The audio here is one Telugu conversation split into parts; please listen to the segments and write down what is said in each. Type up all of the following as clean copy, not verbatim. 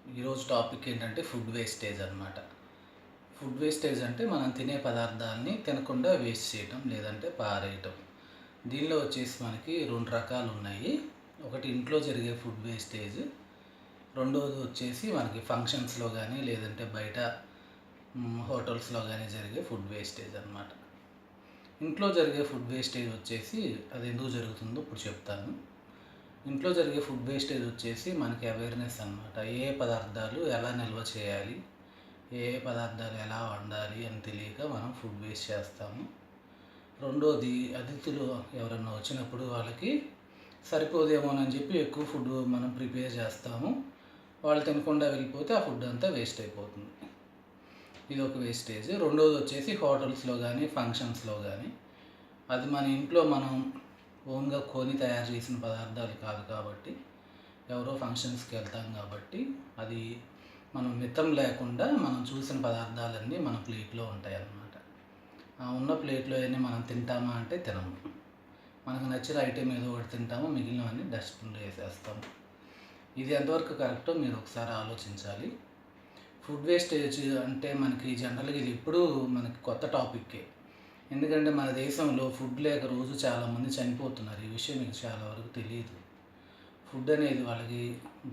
ఈరోజు టాపిక్ ఏంటంటే ఫుడ్ వేస్టేజ్ అనమాట. ఫుడ్ వేస్టేజ్ అంటే మనం తినే పదార్థాలని తినకుండా వేస్ట్ చేయటం, లేదంటే పారేయటం. దీనిలో వచ్చేసి మనకి 2 రకాలు ఉన్నాయి. ఒకటి ఇంట్లో జరిగే ఫుడ్ వేస్టేజ్, రెండోది వచ్చేసి మనకి ఫంక్షన్స్‌లో గానీ, లేదంటే బయట హోటల్స్‌లో గానీ జరిగే ఫుడ్ వేస్టేజ్ అనమాట. ఇంట్లో జరిగే ఫుడ్ వేస్టేజ్ వచ్చేసి అది ఎందుకు జరుగుతుందో ఇప్పుడు చెప్తాను. ఇంట్లో జరిగే ఫుడ్ వేస్టేజ్ వచ్చేసి మనకి అవేర్‌నెస్ అనమాట. ఏ పదార్థాలు ఎలా నిల్వ చేయాలి, ఏ పదార్థాలు ఎలా వండాలి అని తెలియక మనం ఫుడ్ వేస్ట్ చేస్తాము. రెండోది, అతిథులు ఎవరన్నా వచ్చినప్పుడు వాళ్ళకి సరిపోదేమోనని చెప్పి ఎక్కువ ఫుడ్ మనం ప్రిపేర్ చేస్తాము. వాళ్ళు తినకుండా వెళ్ళిపోతే ఆ ఫుడ్ అంతా వేస్ట్ అయిపోతుంది. ఇది ఒక వేస్టేజ్. రెండోది వచ్చేసి హోటల్స్‌లో కానీ, ఫంక్షన్స్‌లో కానీ, అది మన ఇంట్లో మనం ఓన్గా కొని తయారు చేసిన పదార్థాలు కాదు కాబట్టి, ఎవరో ఫంక్షన్స్కి వెళ్తాం కాబట్టి, అది మనం మితం లేకుండా మనం చూసిన పదార్థాలన్నీ మన ప్లేట్లో ఉంటాయి అన్నమాట. ఆ ఉన్న ప్లేట్లో అన్నీ మనం తింటామా అంటే తినము. మనకు నచ్చిన ఐటెం ఏదో ఒకటి తింటాము, మిగిలినవన్నీ డస్ట్బిన్లో వేసేస్తాము. ఇది ఎంతవరకు కరెక్టో మీరు ఒకసారి ఆలోచించాలి. ఫుడ్ వేస్టేజ్ అంటే మనకి జనరల్గా ఇది ఎప్పుడూ మనకి కొత్త టాపిక్కే. ఎందుకంటే మన దేశంలో ఫుడ్ లేక రోజు చాలామంది చనిపోతున్నారు. ఈ విషయం మీకు చాలా వరకు తెలియదు. ఫుడ్ అనేది వాళ్ళకి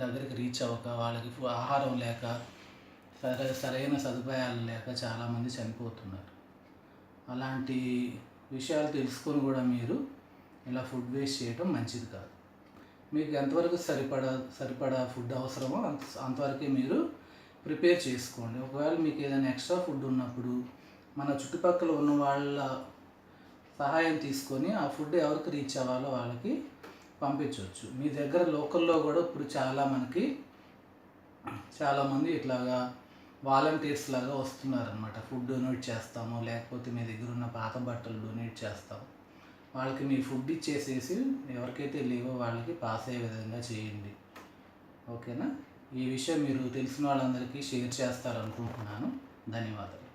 దగ్గరికి రీచ్ అవ్వక, వాళ్ళకి ఆహారం లేక, సరైన సదుపాయాలు లేక చాలామంది చనిపోతున్నారు. అలాంటి విషయాలు తెలుసుకొని కూడా మీరు ఇలా ఫుడ్ వేస్ట్ చేయడం మంచిది కాదు. మీకు ఎంతవరకు సరిపడా ఫుడ్ అవసరమో అంతవరకే మీరు ప్రిపేర్ చేసుకోండి. ఒకవేళ మీకు ఏదైనా ఎక్స్ట్రా ఫుడ్ ఉన్నప్పుడు మన చుట్టుపక్కల ఉన్న వాళ్ళ సహాయం తీసుకొని ఆ ఫుడ్ ఎవరికి రీచ్ అవ్వాలో వాళ్ళకి పంపించవచ్చు. మీ దగ్గర లోకల్లో కూడా ఇప్పుడు చాలామంది ఇట్లాగా వాలంటీర్స్ లాగా వస్తున్నారనమాట. ఫుడ్ డొనేట్ చేస్తాము, లేకపోతే మీ దగ్గర ఉన్న పాత బట్టలు డొనేట్ చేస్తాము. వాళ్ళకి మీ ఫుడ్ ఇచ్చేసేసి ఎవరికైతే లేవో వాళ్ళకి పాస్ అయ్యే విధంగా చేయండి. ఓకేనా? ఈ విషయం మీరు తెలిసిన వాళ్ళందరికీ షేర్ చేస్తారనుకుంటున్నాను. ధన్యవాదాలు.